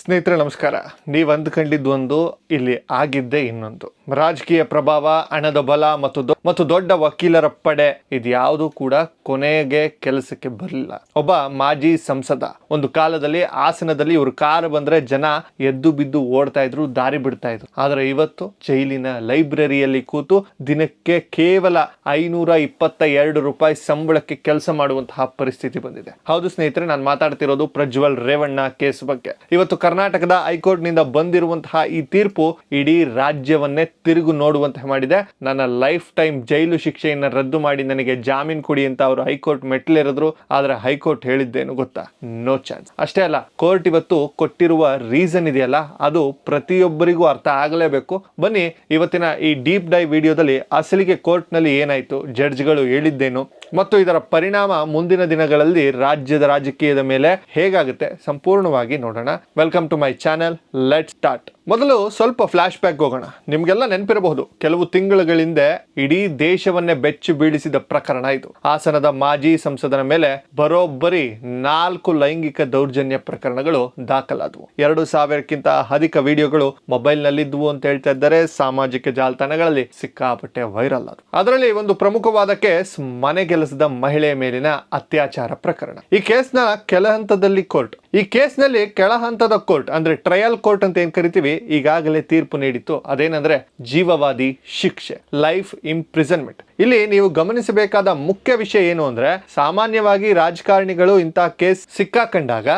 ಸ್ನೇಹಿತರೆ ನಮಸ್ಕಾರ. ನೀವು ಅಂದ್ಕೊಂಡಿದ್ದು ಒಂದು, ಇಲ್ಲಿ ಆಗಿದ್ದೇ ಇನ್ನೊಂದು. ರಾಜಕೀಯ ಪ್ರಭಾವ, ಹಣದ ಬಲ ಮತ್ತು ದೊಡ್ಡ ವಕೀಲರ ಪಡೆ ಇದ್ಯಾವುದು ಕೂಡ ಕೊನೆಗೆ ಕೆಲಸಕ್ಕೆ ಬರಲಿಲ್ಲ. ಒಬ್ಬ ಮಾಜಿ ಸಂಸದ, ಒಂದು ಕಾಲದಲ್ಲಿ ಹಾಸನದಲ್ಲಿ ಇವರು ಕಾರು ಬಂದ್ರೆ ಜನ ಎದ್ದು ಬಿದ್ದು ಓಡ್ತಾ ಇದ್ರು, ದಾರಿ ಬಿಡ್ತಾ ಇದ್ರು. ಆದ್ರೆ ಇವತ್ತು ಜೈಲಿನ ಲೈಬ್ರರಿಯಲ್ಲಿ ಕೂತು ದಿನಕ್ಕೆ ಕೇವಲ 522 ರೂಪಾಯಿ ಸಂಬಳಕ್ಕೆ ಕೆಲಸ ಮಾಡುವಂತಹ ಪರಿಸ್ಥಿತಿ ಬಂದಿದೆ. ಹೌದು ಸ್ನೇಹಿತರೆ, ನಾನು ಮಾತಾಡ್ತಿರೋದು ಪ್ರಜ್ವಲ್ ರೇವಣ್ಣ ಕೇಸ್ ಬಗ್ಗೆ. ಇವತ್ತು ಕರ್ನಾಟಕದ ಹೈಕೋರ್ಟ್ ನಿಂದ ಬಂದಿರುವಂತಹ ಈ ತೀರ್ಪು ಇಡೀ ರಾಜ್ಯವನ್ನೇ ತಿರುಗು ನೋಡುವಂತೆ ಮಾಡಿದೆ. ನನ್ನ ಲೈಫ್ ಟೈಮ್ ಜೈಲು ಶಿಕ್ಷೆಯನ್ನು ರದ್ದು ಮಾಡಿ ನನಗೆ ಜಾಮೀನು ಕೊಡಿ ಅಂತ ಅವರು ಹೈಕೋರ್ಟ್ ಮೆಟ್ಲೇರಿದ್ರು. ಆದ್ರೆ ಹೈಕೋರ್ಟ್ ಹೇಳಿದ್ದೇನು ಗೊತ್ತಾ? No chance. ಅಷ್ಟೇ ಅಲ್ಲ, ಕೋರ್ಟ್ ಇವತ್ತು ಕೊಟ್ಟಿರುವ ರೀಸನ್ ಇದೆಯಲ್ಲ, ಅದು ಪ್ರತಿಯೊಬ್ಬರಿಗೂ ಅರ್ಥ ಆಗಲೇಬೇಕು. ಬನ್ನಿ ಇವತ್ತಿನ ಈ ಡೀಪ್ ಡೈವ್ ವಿಡಿಯೋದಲ್ಲಿ ಅಸಲಿಗೆ ಕೋರ್ಟ್ ನಲ್ಲಿ ಏನಾಯ್ತು, ಜಡ್ಜ್ಗಳು ಹೇಳಿದ್ದೇನು ಮತ್ತು ಇದರ ಪರಿಣಾಮ ಮುಂದಿನ ದಿನಗಳಲ್ಲಿ ರಾಜ್ಯದ ರಾಜಕೀಯದ ಮೇಲೆ ಹೇಗಾಗುತ್ತೆ ಸಂಪೂರ್ಣವಾಗಿ ನೋಡೋಣ. Welcome to my channel. Let's start. ಮೊದಲು ಸ್ವಲ್ಪ ಫ್ಲಾಶ್ ಬ್ಯಾಕ್ ಹೋಗೋಣ. ನಿಮ್ಗೆಲ್ಲ ನೆನಪಿರಬಹುದು, ಕೆಲವು ತಿಂಗಳ ಹಿಂದೆ ಇಡೀ ದೇಶವನ್ನೇ ಬೆಚ್ಚು ಬೀಳಿಸಿದ ಪ್ರಕರಣ ಇದು. ಹಾಸನದ ಮಾಜಿ ಸಂಸದನ ಮೇಲೆ ಬರೋಬ್ಬರಿ 4 ಲೈಂಗಿಕ ದೌರ್ಜನ್ಯ ಪ್ರಕರಣಗಳು ದಾಖಲಾದವು. 2000ಕ್ಕಿಂತ ಅಧಿಕ ವಿಡಿಯೋಗಳು ಮೊಬೈಲ್ ನಲ್ಲಿದ್ವು ಅಂತ ಹೇಳ್ತಾ ಇದ್ದಾರೆ. ಸಾಮಾಜಿಕ ಜಾಲತಾಣಗಳಲ್ಲಿ ಸಿಕ್ಕಾಪಟ್ಟೆ ವೈರಲ್ ಆದವು. ಅದರಲ್ಲಿ ಒಂದು ಪ್ರಮುಖವಾದ ಕೇಸ್ ಮನೆಗೆಲಸದ ಮಹಿಳೆಯ ಮೇಲಿನ ಅತ್ಯಾಚಾರ ಪ್ರಕರಣ. ಈ ಕೇಸ್ನ ಕೆಳ ಹಂತದಲ್ಲಿ ಕೋರ್ಟ್, ಈ ಕೇಸ್ನಲ್ಲಿ ಕೆಳ ಹಂತದ ಕೋರ್ಟ್ ಅಂದ್ರೆ ಟ್ರಯಲ್ ಕೋರ್ಟ್ ಅಂತ ಏನ್ ಕರಿತೀವಿ, ಈಗಾಗಲೇ ತೀರ್ಪು ನೀಡಿತ್ತು. ಅದೇನಂದ್ರೆ ಜೀವವಾದಿ ಶಿಕ್ಷೆ, ಲೈಫ್ ಇಂಪ್ರಿಸನ್ಮೆಂಟ್. ಇಲ್ಲಿ ನೀವು ಗಮನಿಸಬೇಕಾದ ಮುಖ್ಯ ವಿಷಯ ಏನು ಅಂದ್ರೆ, ಸಾಮಾನ್ಯವಾಗಿ ರಾಜಕಾರಣಿಗಳು ಇಂತಹ ಕೇಸ್ ಸಿಕ್ಕಾಕೊಂಡಾಗ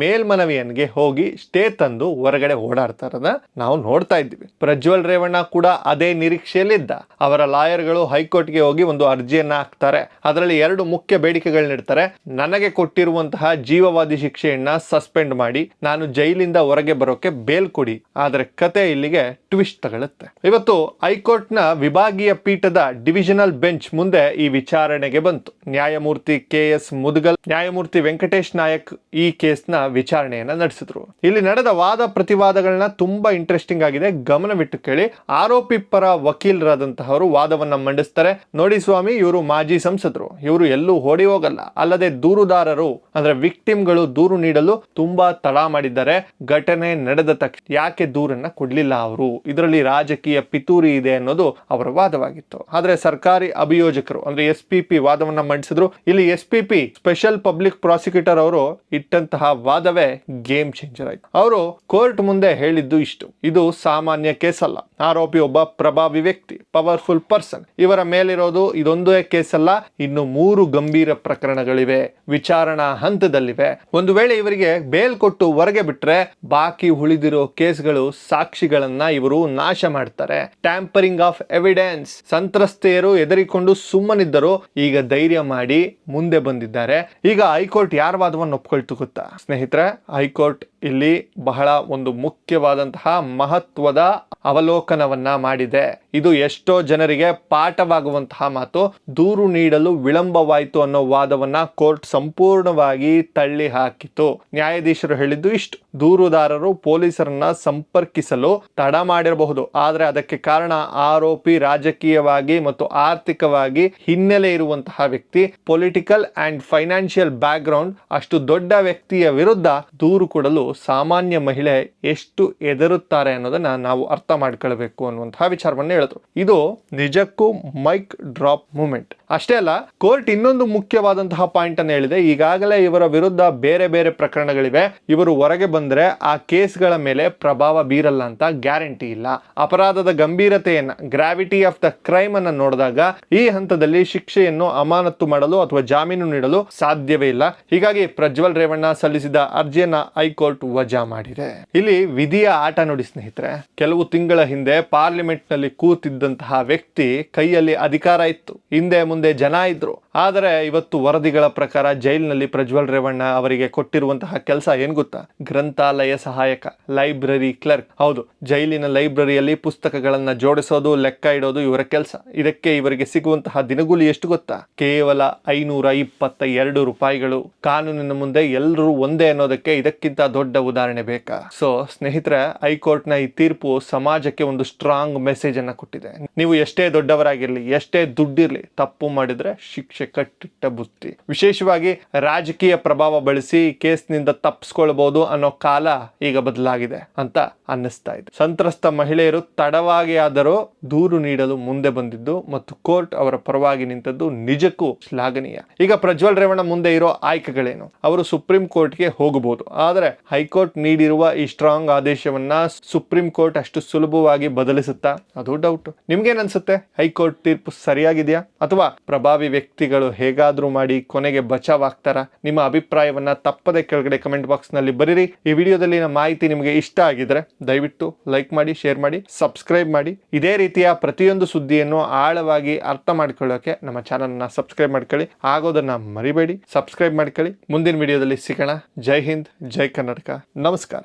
ಮೇಲ್ಮನವಿಯನ್ಗೆ ಹೋಗಿ ಸ್ಟೇ ತಂದು ಹೊರಗಡೆ ಓಡಾಡ್ತಾರನ್ನ ನಾವು ನೋಡ್ತಾ ಇದ್ದೀವಿ. ಪ್ರಜ್ವಲ್ ರೇವಣ್ಣ ಕೂಡ ಅದೇ ನಿರೀಕ್ಷೆಯಲ್ಲಿದ್ದ. ಅವರ ಲಾಯರ್ಗಳು ಹೈಕೋರ್ಟ್ಗೆ ಹೋಗಿ ಒಂದು ಅರ್ಜಿಯನ್ನ ಹಾಕ್ತಾರೆ. ಅದರಲ್ಲಿ 2 ಮುಖ್ಯ ಬೇಡಿಕೆಗಳನ್ನ ಇಡ್ತಾರೆ. ನನಗೆ ಕೊಟ್ಟಿರುವಂತಹ ಜೀವವಾದಿ ಶಿಕ್ಷೆಯನ್ನ ಸಸ್ಪೆಂಡ್ ಮಾಡಿ ನಾನು ಜೈಲಿಂದ ಹೊರಗೆ ಬರೋಕೆ ಬೇಲ್ ಕೊಡಿ. ಆದರೆ ಕತೆ ಇಲ್ಲಿಗೆ ಟ್ವಿಸ್ಟ್ ತಗೊಳುತ್ತೆ. ಇವತ್ತು ಹೈಕೋರ್ಟ್ ನ ವಿಭಾಗೀಯ ಪೀಠದ ಡಿವಿಷನಲ್ ಬೆಂಚ್ ಮುಂದೆ ಈ ವಿಚಾರಣೆಗೆ ಬಂತು. ನ್ಯಾಯಮೂರ್ತಿ KS ಮುದ್ಗಲ್, ನ್ಯಾಯಮೂರ್ತಿ ವೆಂಕಟೇಶ್ ನಾಯಕ್ ಈ ಕೇಸ್ನ ವಿಚಾರಣೆಯನ್ನ ನಡೆಸಿದ್ರು. ಇಲ್ಲಿ ನಡೆದ ವಾದ ಪ್ರತಿವಾದಗಳನ್ನ ತುಂಬಾ ಇಂಟ್ರೆಸ್ಟಿಂಗ್ ಆಗಿದೆ, ಗಮನವಿಟ್ಟು ಕೇಳಿ. ಆರೋಪಿ ಪರ ವಕೀಲರಾದಂತಹವರು ವಾದವನ್ನ ಮಂಡಿಸ್ತಾರೆ. ನೋಡಿ ಸ್ವಾಮಿ, ಇವರು ಮಾಜಿ ಸಂಸದರು, ಇವರು ಎಲ್ಲೂ ಓಡಿ ಹೋಗಲ್ಲ. ಅಲ್ಲದೆ ದೂರುದಾರರು ಅಂದ್ರೆ ವಿಕ್ಟಿಮ್ಗಳು ದೂರು ನೀಡಲು ತುಂಬಾ ತಡ ಮಾಡಿದ್ದಾರೆ. ಘಟನೆ ನಡೆದ ತಕ್ಷಣ ಯಾಕೆ ದೂರನ್ನ ಕೊಡ್ಲಿಲ್ಲ ಅವರು, ಇದರಲ್ಲಿ ರಾಜಕೀಯ ಪಿತೂರಿ ಇದೆ ಅನ್ನೋದು ಅವರ ವಾದವಾಗಿತ್ತು. ಆದ್ರೆ ಸರ್ಕಾರಿ ಅಭಿಯೋಜಕರು ಅಂದ್ರೆ SPP ವಾದವನ್ನ ಮಂಡಿಸಿದ್ರು. ಇಲ್ಲಿ SPP ಸ್ಪೆಷಲ್ ಪಬ್ಲಿಕ್ ಪ್ರಾಸಿಕ್ಯೂಟರ್ ಅವರು ಇಟ್ಟಂತಹ ವಾದವೇ ಗೇಮ್ ಚೇಂಜರ್ ಆಯ್ತು. ಅವರು ಕೋರ್ಟ್ ಮುಂದೆ ಹೇಳಿದ್ದು ಇಷ್ಟು: ಇದು ಸಾಮಾನ್ಯ ಕೇಸ್ ಅಲ್ಲ. ಆರೋಪಿ ಒಬ್ಬ ಪ್ರಭಾವಿ ವ್ಯಕ್ತಿ, ಪವರ್ಫುಲ್ ಪರ್ಸನ್. ಇವರ ಮೇಲಿರೋದು ಇದೊಂದೇ ಕೇಸ್ ಅಲ್ಲ, ಇನ್ನು 3 ಗಂಭೀರ ಪ್ರಕರಣಗಳಿವೆ, ವಿಚಾರಣಾ ಹಂತದಲ್ಲಿವೆ. ಒಂದು ವೇಳೆ ಇವರಿಗೆ ಬೇಲ್ ಕೊಟ್ಟು ಹೊರಗೆ ಬಿಟ್ರೆ ಬಾಕಿ ಉಳಿದಿರೋ ಕೇಸ್ಗಳು ಸಾಕ್ಷಿಗಳನ್ನ ಇವರು ನಾಶ ಮಾಡ್ತಾರೆ. Tampering of evidence. ಸಂತ್ರಸ್ತೆಯರು ಹೆದರಿಕೊಂಡು ಸುಮ್ಮನಿದ್ದರು, ಈಗ ಧೈರ್ಯ ಮಾಡಿ ಮುಂದೆ ಬಂದಿದ್ದಾರೆ. ಈಗ ಹೈಕೋರ್ಟ್ ಯಾರ ವಾದವನ್ನು ಒಪ್ಕೊಳ್ತು ಗೊತ್ತಾ ಸ್ನೇಹಿತರೆ? ಹೈಕೋರ್ಟ್ ಇಲ್ಲಿ ಬಹಳ ಒಂದು ಮುಖ್ಯವಾದಂತಹ ಮಹತ್ವದ ಅವಲೋಕನವನ್ನ ಮಾಡಿದೆ. ಇದು ಎಷ್ಟೋ ಜನರಿಗೆ ಪಾಠವಾಗುವಂತಹ ಮಾತು. ದೂರು ನೀಡಲು ವಿಳಂಬವಾಯಿತು ಅನ್ನೋ ವಾದವನ್ನ ಕೋರ್ಟ್ ಸಂಪೂರ್ಣವಾಗಿ ತಳ್ಳಿ ಹಾಕಿತು. ನ್ಯಾಯಾಧೀಶರು ಹೇಳಿದ್ದು ಇಷ್ಟು: ದೂರುದಾರರು ಪೊಲೀಸರನ್ನ ಸಂಪರ್ಕಿಸಲು ತಡ ಮಾಡಿರಬಹುದು, ಆದ್ರೆ ಅದಕ್ಕೆ ಕಾರಣ ಆರೋಪಿ ರಾಜಕೀಯವಾಗಿ ಮತ್ತು ಆರ್ಥಿಕವಾಗಿ ಹಿನ್ನೆಲೆ ಇರುವಂತಹ ವ್ಯಕ್ತಿ, political and financial back ground. ಅಷ್ಟು ದೊಡ್ಡ ವ್ಯಕ್ತಿಯ ವಿರುದ್ಧ ದೂರು ಕೊಡಲು ಸಾಮಾನ್ಯ ಮಹಿಳೆ ಎಷ್ಟು ಹೆದರುತ್ತಾರೆ ಅನ್ನೋದನ್ನ ನಾವು ಅರ್ಥ ಮಾಡ್ಕೊಳ್ಬೇಕು ಅನ್ನುವಂತಹ ವಿಚಾರವನ್ನ ಹೇಳಿದ್ರು. ಇದು ನಿಜಕ್ಕೂ ಮೈಕ್ ಡ್ರಾಪ್ ಮೂಮೆಂಟ್. ಅಷ್ಟೇ ಅಲ್ಲ, ಕೋರ್ಟ್ ಇನ್ನೊಂದು ಮುಖ್ಯವಾದಂತಹ ಪಾಯಿಂಟ್ ಅನ್ನು ಹೇಳಿದೆ. ಈಗಾಗಲೇ ಇವರ ವಿರುದ್ಧ ಬೇರೆ ಬೇರೆ ಪ್ರಕರಣಗಳಿವೆ. ಇವರು ಹೊರಗೆ ಬಂದ್ರೆ ಆ ಕೇಸ್ಗಳ ಮೇಲೆ ಪ್ರಭಾವ ಬೀರಲ್ಲ ಅಂತ ಗ್ಯಾರಂಟಿ ಇಲ್ಲ. ಅಪರಾಧದ ಗಂಭೀರತೆಯನ್ನ, ಗ್ರಾವಿಟಿ ಆಫ್ ದ ಕ್ರೈಮ್ ಅನ್ನ ನೋಡಿದಾಗ ಈ ಹಂತದಲ್ಲಿ ಶಿಕ್ಷೆಯನ್ನು ಅಮಾನತು ಮಾಡಲು ಅಥವಾ ಜಾಮೀನು ನೀಡಲು ಸಾಧ್ಯವೇ ಇಲ್ಲ. ಹೀಗಾಗಿ ಪ್ರಜ್ವಲ್ ರೇವಣ್ಣ ಸಲ್ಲಿಸಿದ ಅರ್ಜಿಯನ್ನ ಹೈಕೋರ್ಟ್ ವಜಾ ಮಾಡಿದೆ. ಇಲ್ಲಿ ವಿಧಿಯ ಆಟ ನೋಡಿ ಸ್ನೇಹಿತರೆ. ಕೆಲವು ತಿಂಗಳ ಹಿಂದೆ ಪಾರ್ಲಿಮೆಂಟ್ ನಲ್ಲಿ ಕೂತಿದ್ದಂತಹ ವ್ಯಕ್ತಿ ಕೈಯಲ್ಲಿ ಅಧಿಕಾರ ಇತ್ತು, ಹಿಂದೆ ಮುಂದೆ ಜನ ಇದ್ರು. ಆದರೆ ಇವತ್ತು ವರದಿಗಳ ಪ್ರಕಾರ ಜೈಲಿನಲ್ಲಿ ಪ್ರಜ್ವಲ್ ರೇವಣ್ಣ ಅವರಿಗೆ ಕೊಟ್ಟಿರುವಂತಹ ಕೆಲಸ ಏನ್ ಗೊತ್ತಾ? ಗ್ರಂಥಾಲಯ ಸಹಾಯಕ, ಲೈಬ್ರರಿ ಕ್ಲರ್ಕ್. ಹೌದು, ಜೈಲಿನ ಲೈಬ್ರರಿಯಲ್ಲಿ ಪುಸ್ತಕಗಳನ್ನ ಜೋಡಿಸೋದು, ಲೆಕ್ಕ ಇಡೋದು ಇವರ ಕೆಲಸ. ಇದಕ್ಕೆ ಇವರಿಗೆ ಸಿಗುವಂತಹ ದಿನಗೂಲಿ ಎಷ್ಟು ಗೊತ್ತಾ? ಕೇವಲ 522 ರೂಪಾಯಿಗಳು. ಕಾನೂನಿನ ಮುಂದೆ ಎಲ್ಲರೂ ಒಂದೇ ಅನ್ನೋದಕ್ಕೆ ಇದಕ್ಕಿಂತ ದೊಡ್ಡ ಉದಾಹರಣೆ ಬೇಕಾ? ಸೊ ಸ್ನೇಹಿತರೆ, ಹೈಕೋರ್ಟ್ ನ ಈ ತೀರ್ಪು ಸಮಾಜಕ್ಕೆ ಒಂದು ಸ್ಟ್ರಾಂಗ್ ಮೆಸೇಜ್ ಅನ್ನ ಕೊಟ್ಟಿದೆ. ನೀವು ಎಷ್ಟೇ ದೊಡ್ಡವರಾಗಿರ್ಲಿ, ಎಷ್ಟೇ ದುಡ್ಡಿರ್ಲಿ, ತಪ್ಪು ಮಾಡಿದ್ರೆ ಶಿಕ್ಷೆ ಶಿಕ್ಷೆ ಕಟ್ಟಿಟ್ಟ ಬುತ್ತಿ. ವಿಶೇಷವಾಗಿ ರಾಜಕೀಯ ಪ್ರಭಾವ ಬಳಸಿ ಕೇಸ್ನಿಂದ ತಪ್ಪಿಸ್ಕೊಳ್ಬಹುದು ಅನ್ನೋ ಕಾಲ ಈಗ ಬದಲಾಗಿದೆ ಅಂತ ಅನ್ನಿಸ್ತಾ ಇದೆ. ಸಂತ್ರಸ್ತ ಮಹಿಳೆಯರು ತಡವಾಗಿ ಆದರೂ ದೂರು ನೀಡಲು ಮುಂದೆ ಬಂದಿದ್ದು ಮತ್ತು ಕೋರ್ಟ್ ಅವರ ಪರವಾಗಿ ನಿಂತದ್ದು ನಿಜಕ್ಕೂ ಶ್ಲಾಘನೀಯ. ಈಗ ಪ್ರಜ್ವಲ್ ರೇವಣ್ಣ ಮುಂದೆ ಇರೋ ಆಯ್ಕೆಗಳೇನು? ಅವರು ಸುಪ್ರೀಂ ಕೋರ್ಟ್ಗೆ ಹೋಗಬಹುದು, ಆದರೆ ಹೈಕೋರ್ಟ್ ನೀಡಿರುವ ಈ ಸ್ಟ್ರಾಂಗ್ ಆದೇಶವನ್ನ ಸುಪ್ರೀಂ ಕೋರ್ಟ್ ಅಷ್ಟು ಸುಲಭವಾಗಿ ಬದಲಿಸುತ್ತಾ? ಅದು ಡೌಟ್. ನಿಮ್ಗೇನ್ ಅನ್ಸುತ್ತೆ? ಹೈಕೋರ್ಟ್ ತೀರ್ಪು ಸರಿಯಾಗಿದೆಯಾ ಅಥವಾ ಪ್ರಭಾವಿ ವ್ಯಕ್ತಿಗಳು ಹೇಗಾದ್ರೂ ಮಾಡಿ ಕೊನೆಗೆ ಬಚಾವ್ ಆಗ್ತಾರ? ನಿಮ್ಮ ಅಭಿಪ್ರಾಯವನ್ನ ತಪ್ಪದೆ ಕೆಳಗಡೆ ಕಮೆಂಟ್ ಬಾಕ್ಸ್ ನಲ್ಲಿ ಬರೀರಿ. ಈ ವಿಡಿಯೋದಲ್ಲಿನ ಮಾಹಿತಿ ನಿಮಗೆ ಇಷ್ಟ ಆಗಿದ್ರೆ ದಯವಿಟ್ಟು ಲೈಕ್ ಮಾಡಿ, ಶೇರ್ ಮಾಡಿ, ಸಬ್ಸ್ಕ್ರೈಬ್ ಮಾಡಿ. ಇದೇ ರೀತಿಯ ಪ್ರತಿಯೊಂದು ಸುದ್ದಿಯನ್ನು ಆಳವಾಗಿ ಅರ್ಥ ಮಾಡ್ಕೊಳ್ಳೋಕೆ ನಮ್ಮ ಚಾನಲ್ನ ಸಬ್ಸ್ಕ್ರೈಬ್ ಮಾಡ್ಕೊಳ್ಳಿ. ಆಗೋದನ್ನ ಮರಿಬೇಡಿ, ಸಬ್ಸ್ಕ್ರೈಬ್ ಮಾಡ್ಕೊಳ್ಳಿ. ಮುಂದಿನ ವಿಡಿಯೋದಲ್ಲಿ ಸಿಗೋಣ. ಜೈ ಹಿಂದ್, ಜೈ ಕರ್ನಾಟಕ, ನಮಸ್ಕಾರ.